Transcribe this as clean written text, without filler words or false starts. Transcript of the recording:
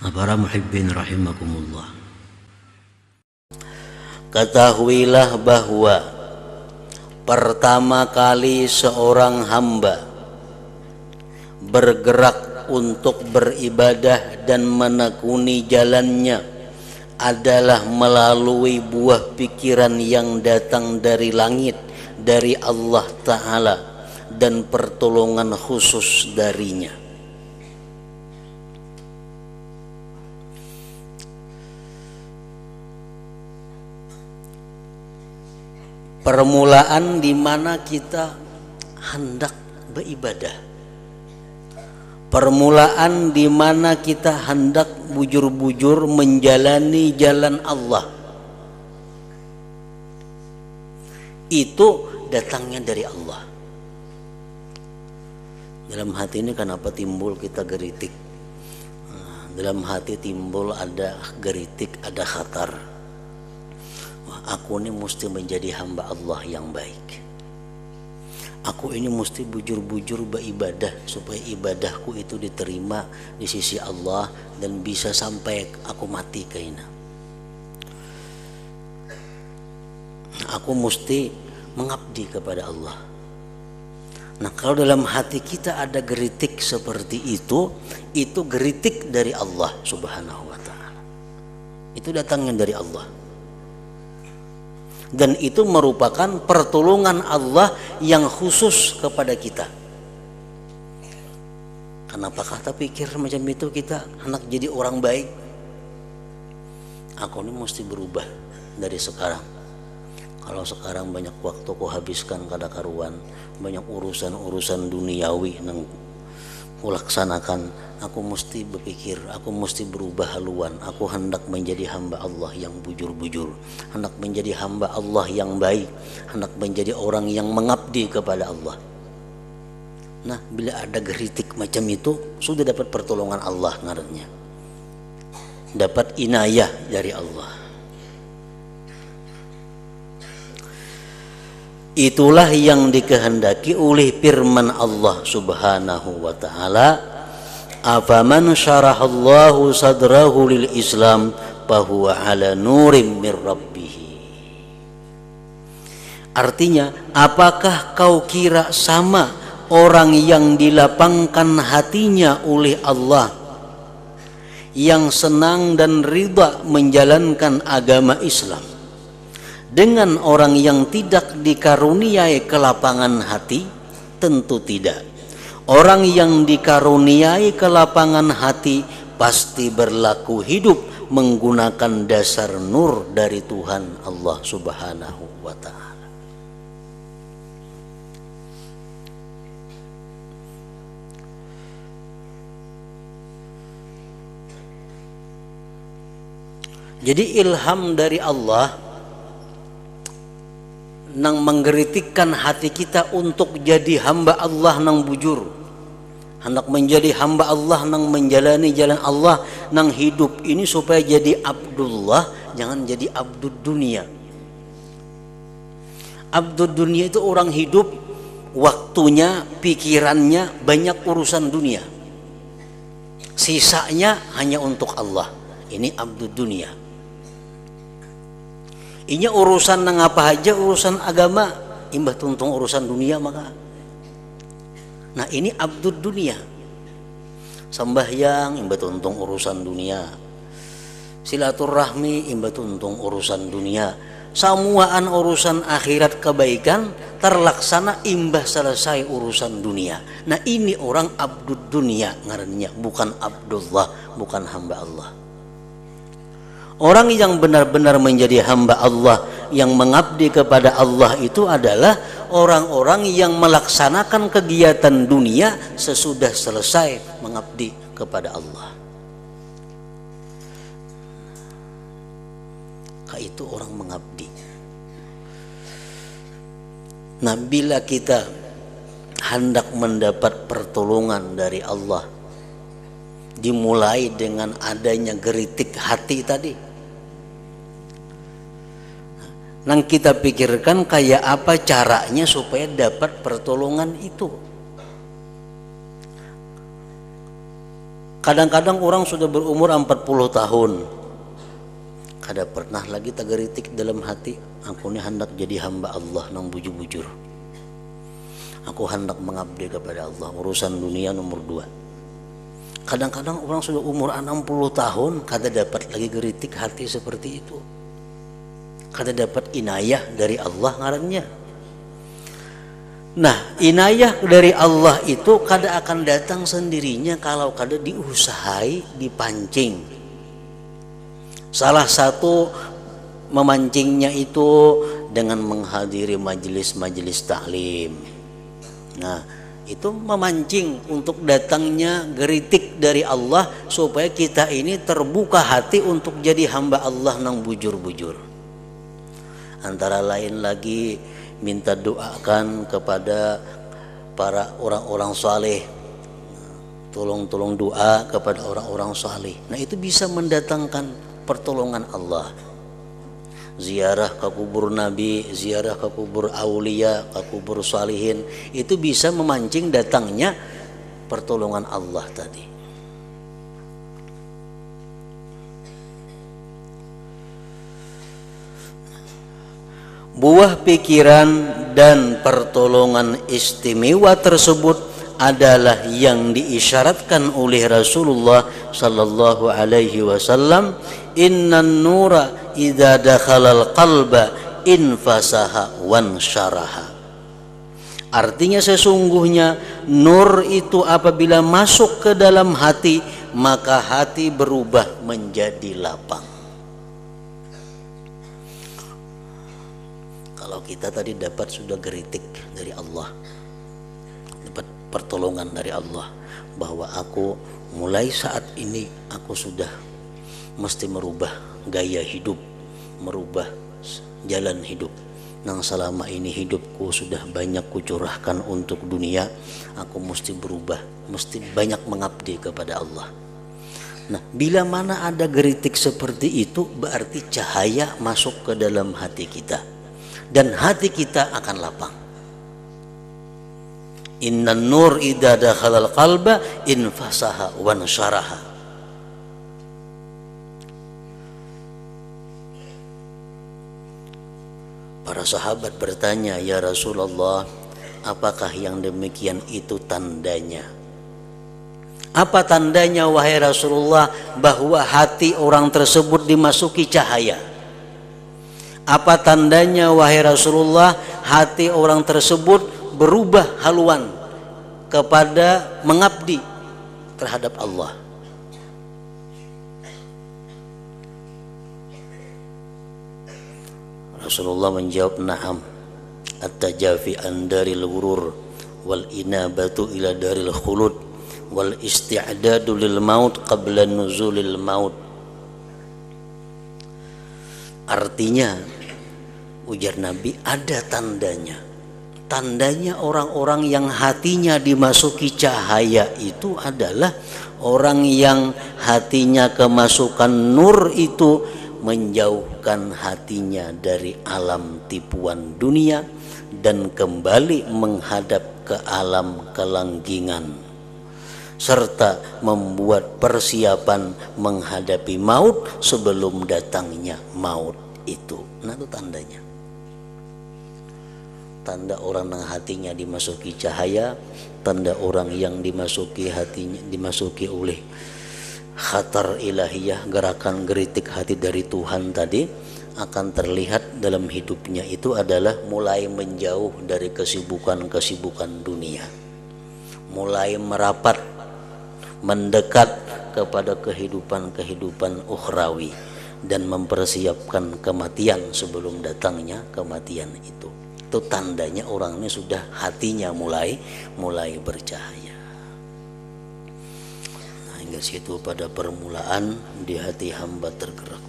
Para muhibbin rahimakumullah, ketahuilah bahwa pertama kali seorang hamba bergerak untuk beribadah dan menekuni jalannya adalah melalui buah pikiran yang datang dari langit, dari Allah Ta'ala, dan pertolongan khusus darinya. Permulaan di mana kita hendak beribadah, permulaan di mana kita hendak bujur-bujur menjalani jalan Allah, itu datangnya dari Allah. Dalam hati ini kenapa timbul kita geritik? Dalam hati timbul ada geritik, ada khatar. Aku ini mesti menjadi hamba Allah yang baik. Aku ini mesti bujur-bujur beribadah supaya ibadahku itu diterima di sisi Allah dan bisa sampai aku mati kaina. Aku mesti mengabdi kepada Allah. Nah, kalau dalam hati kita ada geritik seperti itu geritik dari Allah Subhanahu wa Ta'ala. Itu datangnya dari Allah. Dan itu merupakan pertolongan Allah yang khusus kepada kita. Kenapa kata pikir macam itu kita hendak jadi orang baik? Aku ini mesti berubah dari sekarang. Kalau sekarang banyak waktu ku habiskan kada karuan, banyak urusan-urusan duniawi yang kulaksanakan, aku mesti berpikir, aku mesti berubah haluan. Aku hendak menjadi hamba Allah yang bujur-bujur, hendak menjadi hamba Allah yang baik, hendak menjadi orang yang mengabdi kepada Allah. Nah, bila ada geritik macam itu, sudah dapat pertolongan Allah ngarannya, dapat inayah dari Allah. Itulah yang dikehendaki oleh firman Allah Subhanahu wa Ta'ala, afaman syarahallahu sadrahu lil Islam fahuwa ala nurim mir rabbih. Artinya, apakah kau kira sama orang yang dilapangkan hatinya oleh Allah, yang senang dan ridha menjalankan agama Islam, dengan orang yang tidak dikaruniai kelapangan hati? Tentu tidak. Orang yang dikaruniai kelapangan hati pasti berlaku hidup menggunakan dasar nur dari Tuhan Allah Subhanahu wa Ta'ala. Jadi ilham dari Allah nang menggeritikkan hati kita untuk jadi hamba Allah nang bujur, hendak menjadi hamba Allah nang menjalani jalan Allah nang hidup ini supaya jadi Abdullah, jangan jadi abdud dunia. Abdud dunia itu orang hidup waktunya, pikirannya banyak urusan dunia, sisanya hanya untuk Allah. Ini abdud dunia. Inya urusan nang apa aja, urusan agama imbah tuntung urusan dunia maka. Nah, ini abdud dunia. Sembahyang imbah tuntung urusan dunia, silaturahmi imbah tuntung urusan dunia, samuaan urusan akhirat kebaikan terlaksana imbah selesai urusan dunia. Nah, ini orang abdud dunia ngarannya, bukan Abdullah, bukan hamba Allah. Orang yang benar-benar menjadi hamba Allah, yang mengabdi kepada Allah, itu adalah orang-orang yang melaksanakan kegiatan dunia sesudah selesai mengabdi kepada Allah. Itu orang mengabdi. Nah, bila kita hendak mendapat pertolongan dari Allah, dimulai dengan adanya geritik hati tadi. Nang kita pikirkan kayak apa caranya supaya dapat pertolongan itu. Kadang-kadang orang sudah berumur 40 tahun, kada pernah lagi tagaritik dalam hati, aku ini hendak jadi hamba Allah nang bujur-bujur. Aku hendak mengabdi kepada Allah, urusan dunia nomor 2. Kadang-kadang orang sudah umur 60 tahun kada dapat lagi geritik hati seperti itu. Kada dapat inayah dari Allah ngarannya. Nah, inayah dari Allah itu kada akan datang sendirinya kalau kada diusahai, dipancing. Salah satu memancingnya itu dengan menghadiri majelis-majelis taklim. Nah, itu memancing untuk datangnya geritik dari Allah supaya kita ini terbuka hati untuk jadi hamba Allah nang bujur-bujur. Antara lain lagi minta doakan kepada para orang-orang saleh, tolong doa kepada orang-orang saleh. Nah, itu bisa mendatangkan pertolongan Allah. Ziarah ke kubur Nabi, ziarah ke kubur aulia, ke kubur salihin, itu bisa memancing datangnya pertolongan Allah tadi. Buah pikiran dan pertolongan istimewa tersebut adalah yang diisyaratkan oleh Rasulullah sallallahu alaihi wasallam, innan nura idza dakhalal qalba infasaha wan syaraha. Artinya sesungguhnya nur itu apabila masuk ke dalam hati, maka hati berubah menjadi lapang. Kalau kita tadi dapat sudah geritik dari Allah, dapat pertolongan dari Allah, bahwa aku mulai saat ini aku sudah mesti merubah gaya hidup, merubah jalan hidup. Nang selama ini hidupku sudah banyak kucurahkan untuk dunia, aku mesti berubah, mesti banyak mengabdi kepada Allah. Nah, bila mana ada geritik seperti itu, berarti cahaya masuk ke dalam hati kita, dan hati kita akan lapang. Innan nur idza dakhalal qalba infasaha wa nasharaha. Para sahabat bertanya, ya Rasulullah, apakah yang demikian itu tandanya? Apa tandanya wahai Rasulullah bahwa hati orang tersebut dimasuki cahaya? Apa tandanya wahai Rasulullah hati orang tersebut berubah haluan kepada mengabdi terhadap Allah? Rasulullah menjawab, na'am, at-tajafi an daril ghurur wal inabatu ila daril khulud wal isti'dadu lil maut qabla nuzulil maut. Artinya, ujar Nabi, ada tandanya. Tandanya orang-orang yang hatinya dimasuki cahaya itu adalah orang yang hatinya kemasukan nur itu menjauhkan hatinya dari alam tipuan dunia dan kembali menghadap ke alam kelanggingan, serta membuat persiapan menghadapi maut sebelum datangnya maut itu. Nah, itu tandanya. Tanda orang yang hatinya dimasuki cahaya, tanda orang yang dimasuki hatinya, dimasuki oleh khatar ilahiyah, gerakan geritik hati dari Tuhan tadi, akan terlihat dalam hidupnya itu adalah mulai menjauh dari kesibukan-kesibukan dunia, mulai merapat mendekat kepada kehidupan-kehidupan ukhrawi dan mempersiapkan kematian sebelum datangnya kematian itu. Itu tandanya orang ini sudah hatinya mulai bercahaya. Nah, hingga situ pada permulaan di hati hamba tergerak